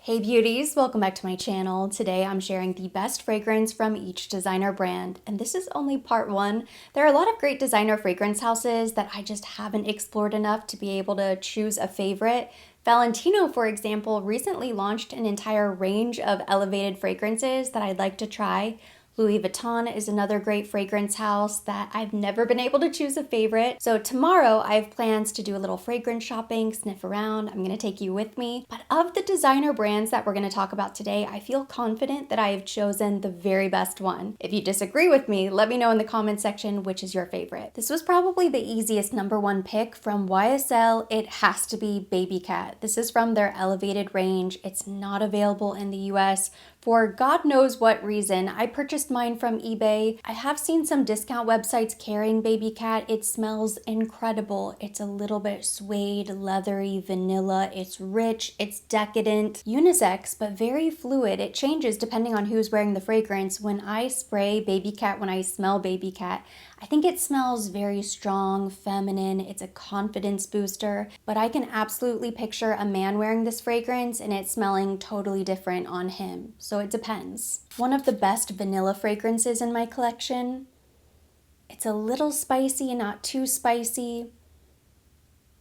Hey beauties, welcome back to my channel. Today I'm sharing the best fragrance from each designer brand, and this is only part one. There are a lot of great designer fragrance houses that I just haven't explored enough to be able to choose a favorite. Valentino, for example, recently launched an entire range of elevated fragrances that I'd like to try. Louis Vuitton is another great fragrance house that I've never been able to choose a favorite. So tomorrow I have plans to do a little fragrance shopping, sniff around. I'm gonna take you with me. But of the designer brands that we're gonna talk about today, I feel confident that I have chosen the very best one. If you disagree with me, let me know in the comment section which is your favorite. This was probably the easiest number one pick from YSL. It has to be Baby Cat. This is from their elevated range. It's not available in the US. For God knows what reason. I purchased mine from eBay. I have seen some discount websites carrying Baby Cat. It smells incredible. It's a little bit suede, leathery, vanilla. It's rich, it's decadent, unisex, but very fluid. It changes depending on who's wearing the fragrance. When I spray Baby Cat, when I smell Baby Cat, I think it smells very strong, feminine. It's a confidence booster, but I can absolutely picture a man wearing this fragrance and it smelling totally different on him. So it depends. One of the best vanilla fragrances in my collection. It's a little spicy, not too spicy.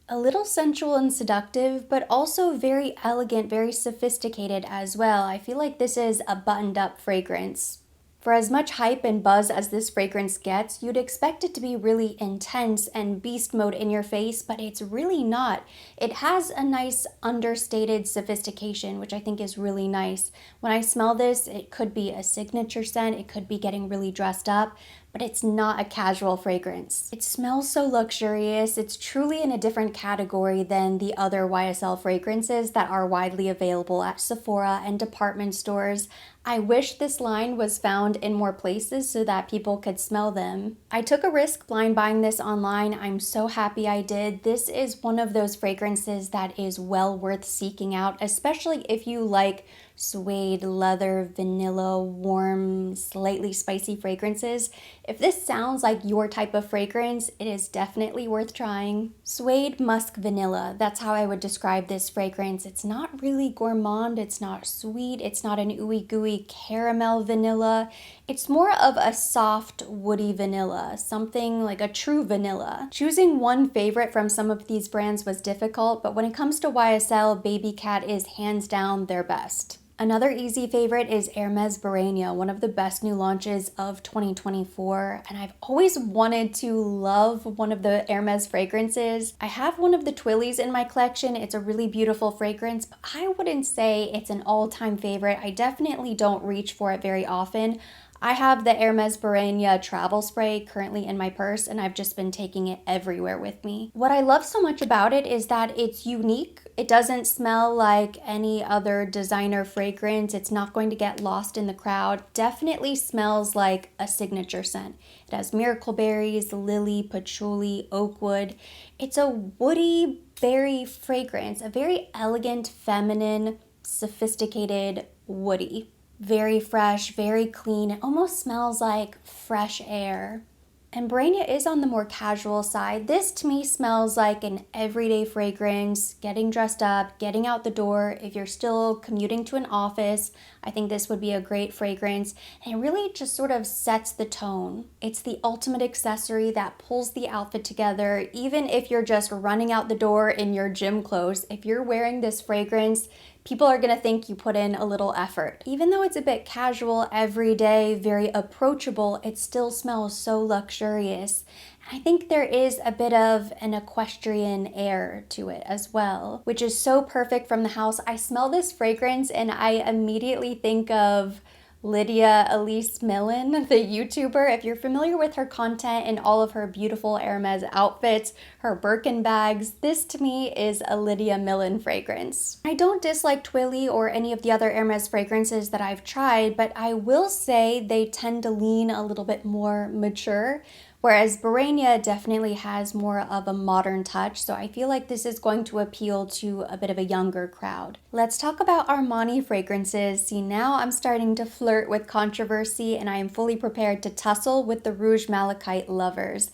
A little sensual and seductive, but also very elegant, very sophisticated as well. I feel like this is a buttoned up fragrance. For as much hype and buzz as this fragrance gets, you'd expect it to be really intense and beast mode in your face, but it's really not. It has a nice understated sophistication, which I think is really nice. When I smell this, it could be a signature scent, it could be getting really dressed up, but it's not a casual fragrance. It smells so luxurious. It's truly in a different category than the other YSL fragrances that are widely available at Sephora and department stores. I wish this line was found in more places so that people could smell them. I took a risk blind buying this online. I'm so happy I did. This is one of those fragrances that is well worth seeking out, especially if you like suede, leather, vanilla, warm, slightly spicy fragrances. If this sounds like your type of fragrance, it is definitely worth trying. Suede musk vanilla, that's how I would describe this fragrance. It's not really gourmand, it's not sweet, it's not an ooey gooey caramel vanilla. It's more of a soft, woody vanilla, something like a true vanilla. Choosing one favorite from some of these brands was difficult, but when it comes to YSL, Baby Cat is hands down their best. Another easy favorite is Hermes Barenia, one of the best new launches of 2024, and I've always wanted to love one of the Hermes fragrances. I have one of the Twillies in my collection. It's a really beautiful fragrance, but I wouldn't say it's an all-time favorite. I definitely don't reach for it very often. I have the Hermes Barenia travel spray currently in my purse, and I've just been taking it everywhere with me. What I love so much about it is that it's unique. It doesn't smell like any other designer fragrance. It's not going to get lost in the crowd. Definitely smells like a signature scent. It has miracle berries, lily, patchouli, oak wood. It's a woody berry fragrance, a very elegant, feminine, sophisticated woody. Very fresh, very clean. It almost smells like fresh air. And Barenia is on the more casual side. This to me smells like an everyday fragrance, getting dressed up, getting out the door. If you're still commuting to an office, I think this would be a great fragrance. And it really just sort of sets the tone. It's the ultimate accessory that pulls the outfit together. Even if you're just running out the door in your gym clothes, if you're wearing this fragrance, people are gonna think you put in a little effort. Even though it's a bit casual, everyday, very approachable, it still smells so luxurious. And I think there is a bit of an equestrian air to it as well, which is so perfect from the house. I smell this fragrance and I immediately think of Lydia Elise Millen, the YouTuber. If you're familiar with her content and all of her beautiful Hermes outfits, her Birkin bags, this to me is a Lydia Millen fragrance. I don't dislike Twilly or any of the other Hermes fragrances that I've tried, but I will say they tend to lean a little bit more mature, whereas Barenia definitely has more of a modern touch, so I feel like this is going to appeal to a bit of a younger crowd. Let's talk about Armani fragrances. See, now I'm starting to flirt with controversy and I am fully prepared to tussle with the Rouge Malachite lovers.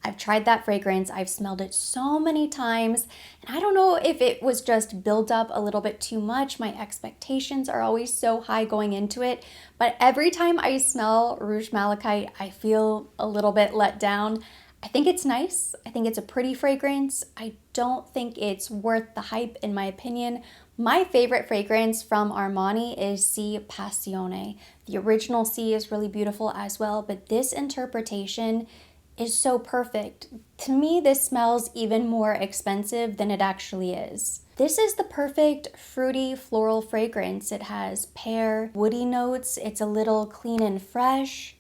I've tried that fragrance, I've smelled it so many times, and I don't know if it was just built up a little bit too much. My expectations are always so high going into it, but every time I smell Rouge Malachite, I feel a little bit let down. I think it's nice. I think it's a pretty fragrance. I don't think it's worth the hype in my opinion. My favorite fragrance from Armani is C Passione. The original C is really beautiful as well, but this interpretation is so perfect. To me, this smells even more expensive than it actually is. This is the perfect fruity floral fragrance. It has pear, woody notes. It's a little clean and fresh,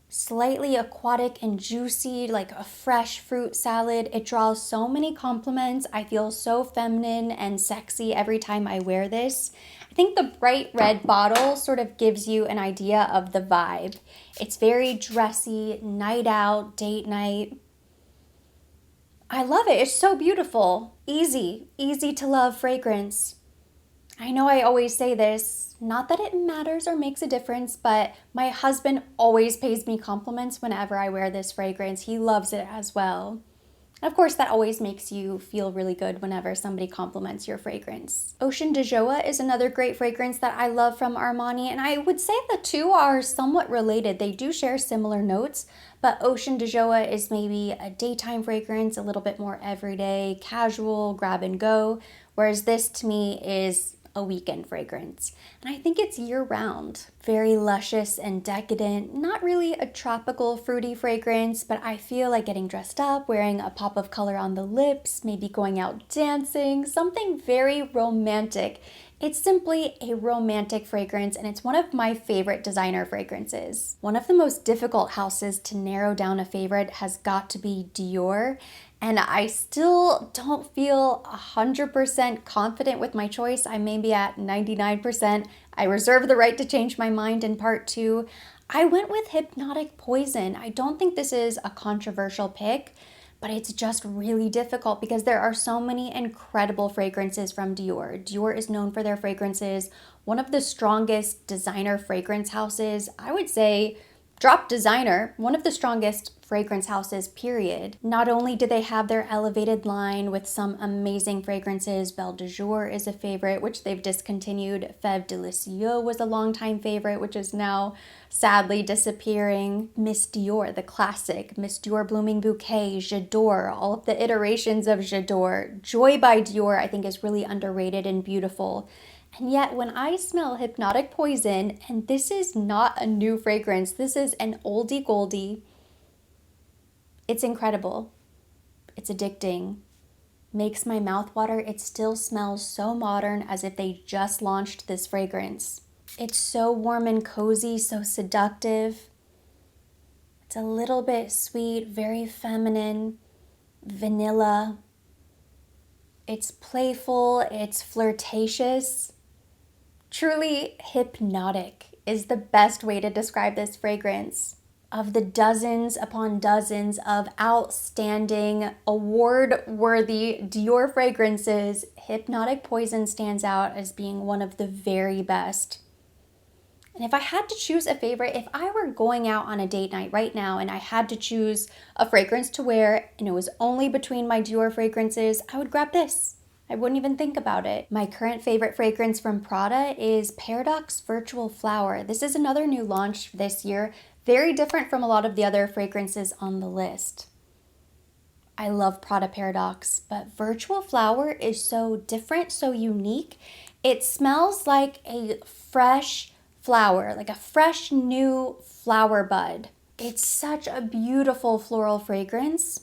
slightly aquatic and juicy, like a fresh fruit salad. It draws so many compliments. I feel so feminine and sexy every time I wear this. I think the bright red bottle sort of gives you an idea of the vibe. It's very dressy, night out, date night. I love it. It's so beautiful. Easy to love fragrance. I know I always say this, not that it matters or makes a difference, but my husband always pays me compliments whenever I wear this fragrance. He loves it as well. And of course, that always makes you feel really good whenever somebody compliments your fragrance. Ocean de Joie is another great fragrance that I love from Armani, and I would say the two are somewhat related. They do share similar notes, but Ocean de Joie is maybe a daytime fragrance, a little bit more everyday, casual, grab and go, whereas this to me is a weekend fragrance. And I think it's year-round. Very luscious and decadent, not really a tropical fruity fragrance, but I feel like getting dressed up, wearing a pop of color on the lips, maybe going out dancing, something very romantic. It's simply a romantic fragrance, and it's one of my favorite designer fragrances. One of the most difficult houses to narrow down a favorite has got to be Dior, and I still don't feel 100% confident with my choice. I may be at 99%. I reserve the right to change my mind in part 2. I went with Hypnotic Poison. I don't think this is a controversial pick, but it's just really difficult because there are so many incredible fragrances from Dior. Dior is known for their fragrances, one of the strongest designer fragrance houses. I would say, drop designer, one of the strongest fragrance houses, period. Not only do they have their elevated line with some amazing fragrances, Belle de Jour is a favorite, which they've discontinued. Fève de Lisieux was a longtime favorite, which is now sadly disappearing. Miss Dior, the classic, Miss Dior Blooming Bouquet, J'adore, all of the iterations of J'adore. Joy by Dior I think is really underrated and beautiful. And yet when I smell Hypnotic Poison, and this is not a new fragrance, this is an oldie goldie, it's incredible. It's addicting. Makes my mouth water. It still smells so modern, as if they just launched this fragrance. It's so warm and cozy, so seductive. It's a little bit sweet, very feminine, vanilla. It's playful, it's flirtatious. Truly hypnotic is the best way to describe this fragrance. Of the dozens upon dozens of outstanding, award-worthy Dior fragrances, Hypnotic Poison stands out as being one of the very best. And if I had to choose a favorite, if I were going out on a date night right now and I had to choose a fragrance to wear and it was only between my Dior fragrances, I would grab this. I wouldn't even think about it. My current favorite fragrance from Prada is Paradox Virtual Flower. This is another new launch this year, very different from a lot of the other fragrances on the list. I love Prada Paradox, but Virtual Flower is so different, so unique. It smells like a fresh flower, like a fresh new flower bud. It's such a beautiful floral fragrance.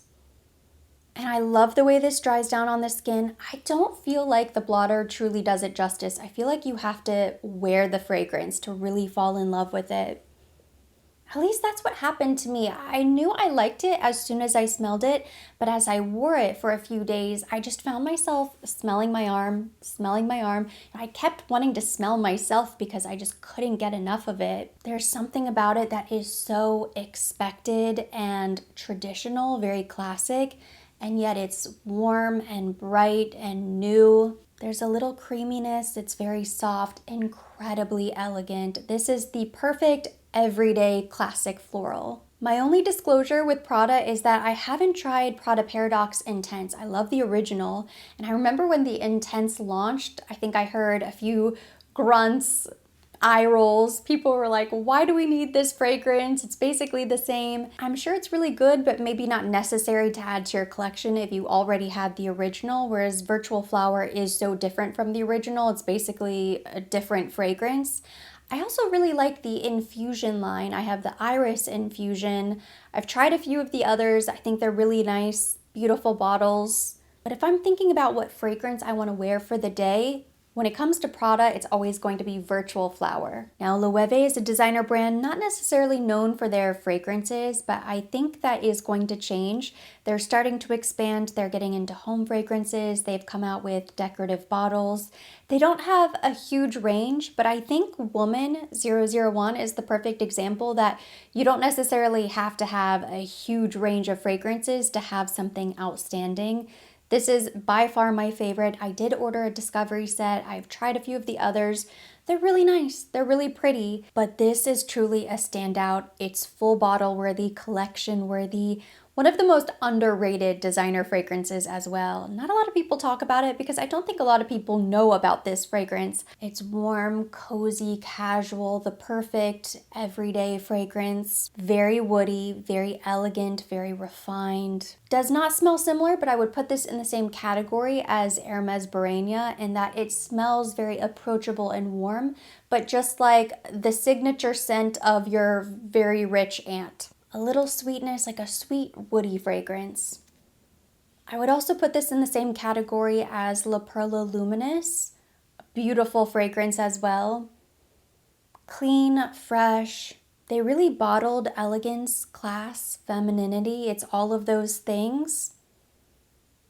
And I love the way this dries down on the skin. I don't feel like the blotter truly does it justice. I feel like you have to wear the fragrance to really fall in love with it. At least that's what happened to me. I knew I liked it as soon as I smelled it, but as I wore it for a few days, I just found myself smelling my arm. And I kept wanting to smell myself because I just couldn't get enough of it. There's something about it that is so expected and traditional, very classic, and yet it's warm and bright and new. There's a little creaminess, it's very soft, incredibly elegant. This is the perfect everyday classic floral. My only disclosure with Prada is that I haven't tried Prada Paradoxe Intense. I love the original, and I remember when the Intense launched, I think I heard a few grunts, eye rolls. People were like, why do we need this fragrance? It's basically the same. I'm sure it's really good, but maybe not necessary to add to your collection if you already had the original, whereas Virtual Flower is so different from the original. It's basically a different fragrance. I also really like the infusion line. I have the Iris infusion. I've tried a few of the others. I think they're really nice, beautiful bottles. But if I'm thinking about what fragrance I want to wear for the day, when it comes to Prada, it's always going to be Virtual Flower. Now, Loewe is a designer brand not necessarily known for their fragrances, but I think that is going to change. They're starting to expand. They're getting into home fragrances. They've come out with decorative bottles. They don't have a huge range, but I think Woman 001 is the perfect example that you don't necessarily have to have a huge range of fragrances to have something outstanding. This is by far my favorite. I did order a discovery set. I've tried a few of the others. They're really nice. They're really pretty, but this is truly a standout. It's full bottle worthy, collection worthy. One of the most underrated designer fragrances as well. Not a lot of people talk about it because I don't think a lot of people know about this fragrance. It's warm, cozy, casual, the perfect everyday fragrance. Very woody, very elegant, very refined. Does not smell similar, but I would put this in the same category as Hermes Barenia in that it smells very approachable and warm, but just like the signature scent of your very rich aunt. A little sweetness, like a sweet woody fragrance. I would also put this in the same category as La Perla Luminous. A beautiful fragrance as well. Clean, fresh. They really bottled elegance, class, femininity. It's all of those things.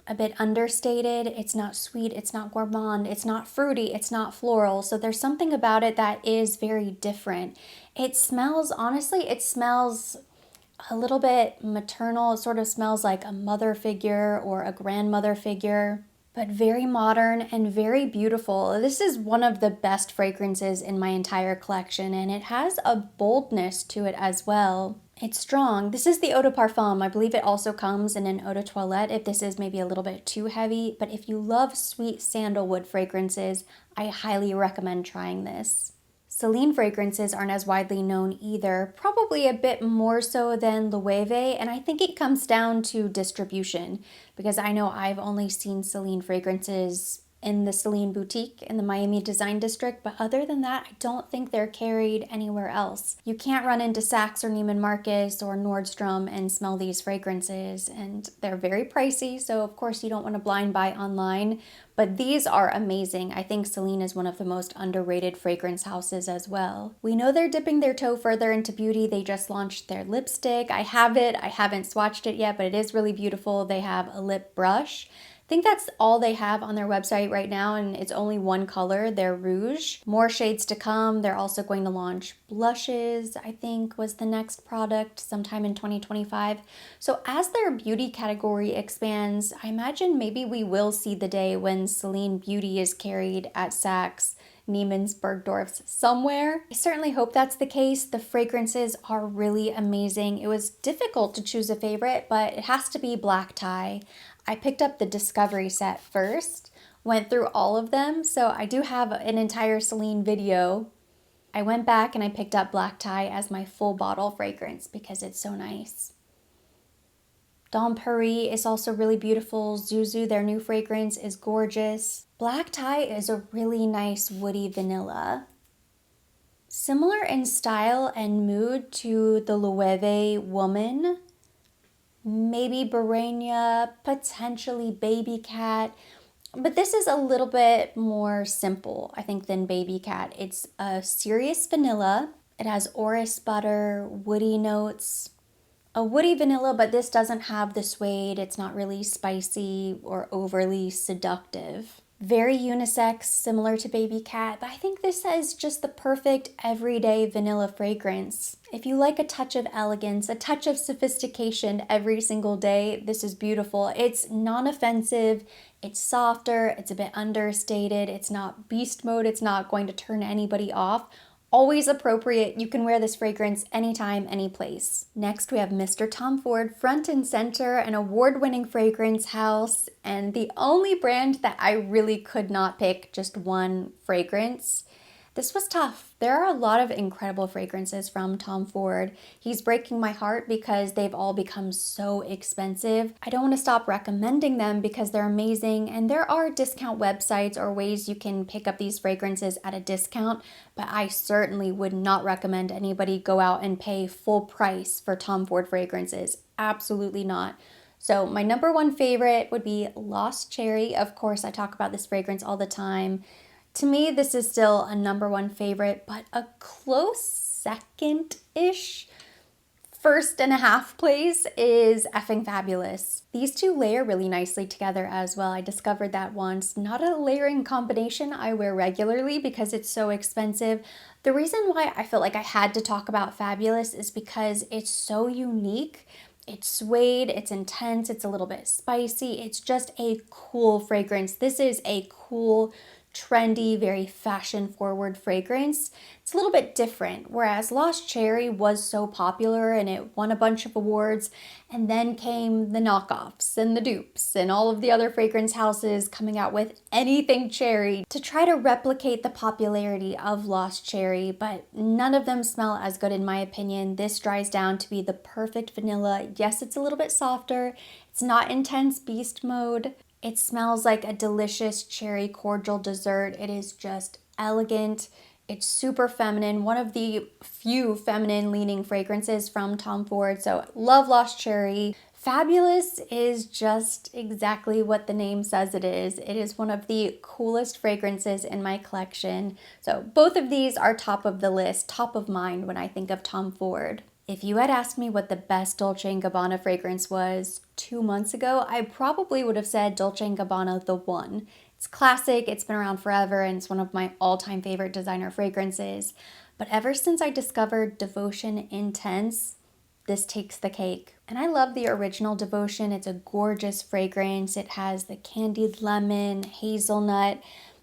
A bit understated. It's not sweet. It's not gourmand. It's not fruity. It's not floral. So there's something about it that is very different. It smells, honestly, it smells a little bit maternal. It sort of smells like a mother figure or a grandmother figure, but very modern and very beautiful. This is one of the best fragrances in my entire collection, and it has a boldness to it as well. It's strong. This is the Eau de Parfum. I believe it also comes in an Eau de Toilette if this is maybe a little bit too heavy, but if you love sweet sandalwood fragrances, I highly recommend trying this. Celine fragrances aren't as widely known either, probably a bit more so than Loewe, and I think it comes down to distribution because I know I've only seen Celine fragrances in the Celine boutique in the Miami Design District, but other than that, I don't think they're carried anywhere else. You can't run into Saks or Neiman Marcus or Nordstrom and smell these fragrances, and they're very pricey, so of course you don't want to blind buy online, but these are amazing. I think Celine is one of the most underrated fragrance houses as well. We know they're dipping their toe further into beauty. They just launched their lipstick. I have it. I haven't swatched it yet, but it is really beautiful. They have a lip brush. I think that's all they have on their website right now, and it's only one color, their rouge. More shades to come. They're also going to launch blushes, I think was the next product sometime in 2025. So as their beauty category expands, I imagine maybe we will see the day when Celine Beauty is carried at Saks, Neiman's, Bergdorf's, somewhere. I certainly hope that's the case. The fragrances are really amazing. It was difficult to choose a favorite, but it has to be Black Tie. I picked up the Discovery set first, went through all of them, so I do have an entire Celine video. I went back and I picked up Black Tie as my full bottle fragrance because it's so nice. Dom Paris is also really beautiful. Zuzu, their new fragrance, is gorgeous. Black Tie is a really nice woody vanilla. Similar in style and mood to the Loewe Woman. Maybe Barenia, potentially Baby Cat, but this is a little bit more simple, I think, than Baby Cat. It's a serious vanilla. It has orris butter, woody notes, a woody vanilla, but this doesn't have the suede. It's not really spicy or overly seductive. Very unisex, similar to Baby Cat, but I think this is just the perfect everyday vanilla fragrance. If you like a touch of elegance, a touch of sophistication every single day, this is beautiful. It's non-offensive, it's softer, it's a bit understated, it's not beast mode, it's not going to turn anybody off. Always appropriate. You can wear this fragrance anytime, any place. Next, we have Mr. Tom Ford, front and center, an award-winning fragrance house, and the only brand that I really could not pick just one fragrance. This was tough. There are a lot of incredible fragrances from Tom Ford. He's breaking my heart because they've all become so expensive. I don't want to stop recommending them because they're amazing, and there are discount websites or ways you can pick up these fragrances at a discount, but I certainly would not recommend anybody go out and pay full price for Tom Ford fragrances. Absolutely not. So my number one favorite would be Lost Cherry. Of course, I talk about this fragrance all the time. To me, this is still a number one favorite, but a close second-ish first and a half place is Effing Fabulous. These two layer really nicely together as well. I discovered that once. Not a layering combination I wear regularly because it's so expensive. The reason why I feel like I had to talk about Fabulous is because it's so unique. It's suede, it's intense, it's a little bit spicy. It's just a cool fragrance. This is a cool, trendy, very fashion-forward fragrance. It's a little bit different, whereas Lost Cherry was so popular and it won a bunch of awards, and then came the knockoffs and the dupes and all of the other fragrance houses coming out with anything cherry to try to replicate the popularity of Lost Cherry, but none of them smell as good in my opinion. This dries down to be the perfect vanilla. Yes, it's a little bit softer. It's not intense beast mode. It smells like a delicious cherry cordial dessert. It is just elegant. It's super feminine. One of the few feminine leaning fragrances from Tom Ford. So love Lost Cherry. Fabulous is just exactly what the name says it is. It is one of the coolest fragrances in my collection. So both of these are top of the list, top of mind when I think of Tom Ford. If you had asked me what the best Dolce & Gabbana fragrance was 2 months ago, I probably would have said Dolce & Gabbana The One. It's classic, it's been around forever, and it's one of my all-time favorite designer fragrances. But ever since I discovered Devotion Intense, this takes the cake. And I love the original Devotion. It's a gorgeous fragrance. It has the candied lemon, hazelnut.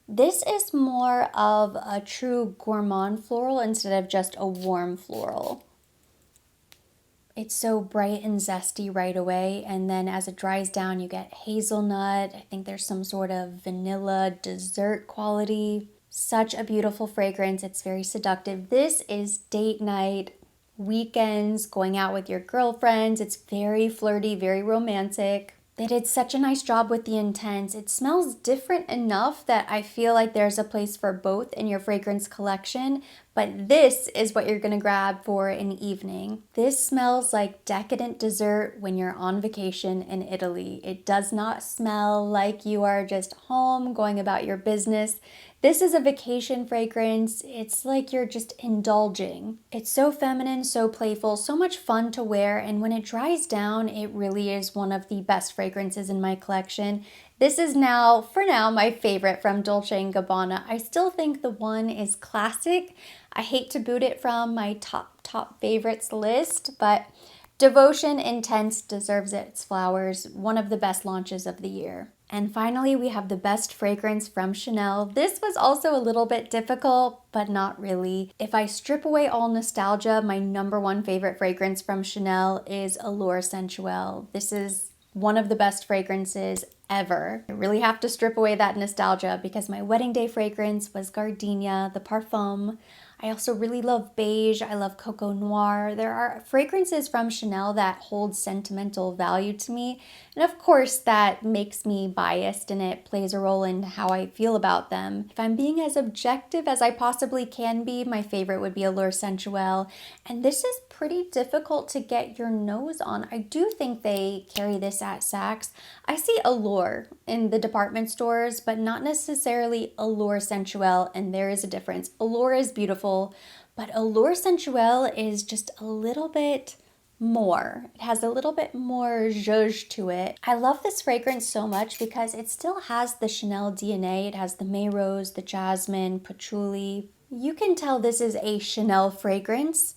This is more of a true gourmand floral instead of just a warm floral. It's so bright and zesty right away, and then as it dries down, you get hazelnut. I think there's some sort of vanilla dessert quality. Such a beautiful fragrance. It's very seductive. This is date night, weekends, going out with your girlfriends. It's very flirty, very romantic. They did such a nice job with the intense. It smells different enough that I feel like there's a place for both in your fragrance collection, but this is what you're gonna grab for an evening. This smells like decadent dessert when you're on vacation in Italy. It does not smell like you are just home going about your business. This is a vacation fragrance. It's like you're just indulging. It's so feminine, so playful, so much fun to wear, and when it dries down, it really is one of the best fragrances in my collection. This is now, for now, my favorite from Dolce & Gabbana. I still think The One is classic. I hate to boot it from my top favorites list, but Devotion Intense deserves its flowers. One of the best launches of the year. And finally, we have the best fragrance from Chanel. This was also a little bit difficult, but not really. If I strip away all nostalgia, my number one favorite fragrance from Chanel is Allure Sensuelle. This is one of the best fragrances ever. I really have to strip away that nostalgia because my wedding day fragrance was Gardenia, the Parfum. I also really love beige. I love Coco Noir. There are fragrances from Chanel that hold sentimental value to me. And of course, that makes me biased and it plays a role in how I feel about them. If I'm being as objective as I possibly can be, my favorite would be Allure Sensuelle. And this is pretty difficult to get your nose on. I do think they carry this at Saks. I see Allure in the department stores, but not necessarily Allure Sensuelle, and there is a difference. Allure is beautiful, but Allure Sensuelle is just a little bit more. It has a little bit more zhuzh to it. I love this fragrance so much because it still has the Chanel DNA. It has the May Rose, the jasmine, patchouli. You can tell this is a Chanel fragrance,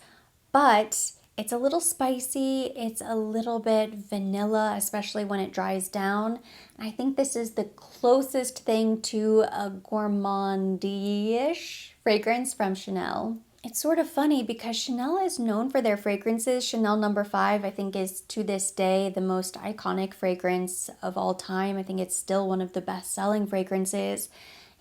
but it's a little spicy, it's a little bit vanilla, especially when it dries down. And I think this is the closest thing to a gourmandy-ish fragrance from Chanel. It's sort of funny because Chanel is known for their fragrances. Chanel number 5, I think, is to this day the most iconic fragrance of all time. I think it's still one of the best-selling fragrances.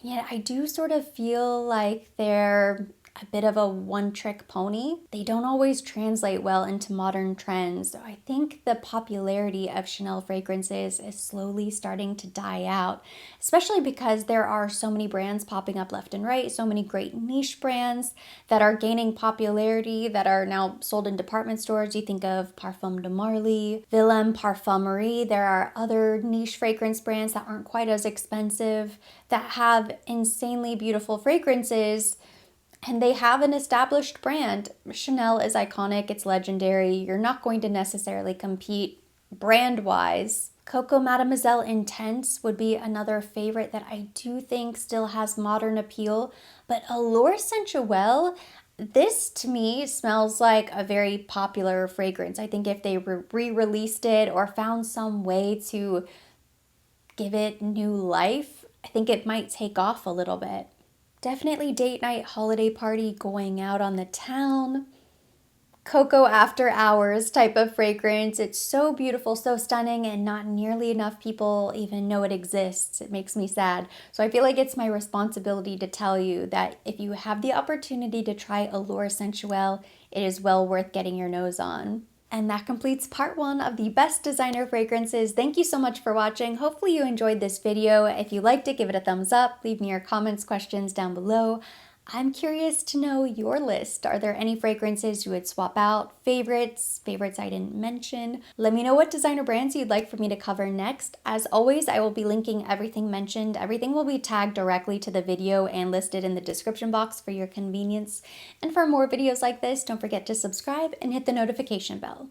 Yet I do sort of feel like they're a bit of a one-trick pony. They don't always translate well into modern trends. So I think the popularity of Chanel fragrances is slowly starting to die out, especially because there are so many brands popping up left and right, so many great niche brands that are gaining popularity that are now sold in department stores. You think of Parfum de Marly, Willem Parfumerie. There are other niche fragrance brands that aren't quite as expensive that have insanely beautiful fragrances, and they have an established brand. Chanel is iconic, it's legendary. You're not going to necessarily compete brand-wise. Coco Mademoiselle Intense would be another favorite that I do think still has modern appeal, but Allure Sensuelle, this to me smells like a very popular fragrance. I think if they re-released it or found some way to give it new life, I think it might take off a little bit. Definitely date night, holiday party, going out on the town. Cocoa After Hours type of fragrance. It's so beautiful, so stunning, and not nearly enough people even know it exists. It makes me sad. So I feel like it's my responsibility to tell you that if you have the opportunity to try Allure Sensuelle, it is well worth getting your nose on. And that completes part 1 of the best designer fragrances. Thank you so much for watching. Hopefully you enjoyed this video. If you liked it, give it a thumbs up. Leave me your comments, questions down below. I'm curious to know your list. Are there any fragrances you would swap out? Favorites I didn't mention? Let me know what designer brands you'd like for me to cover next. As always, I will be linking everything mentioned. Everything will be tagged directly to the video and listed in the description box for your convenience. And for more videos like this, don't forget to subscribe and hit the notification bell.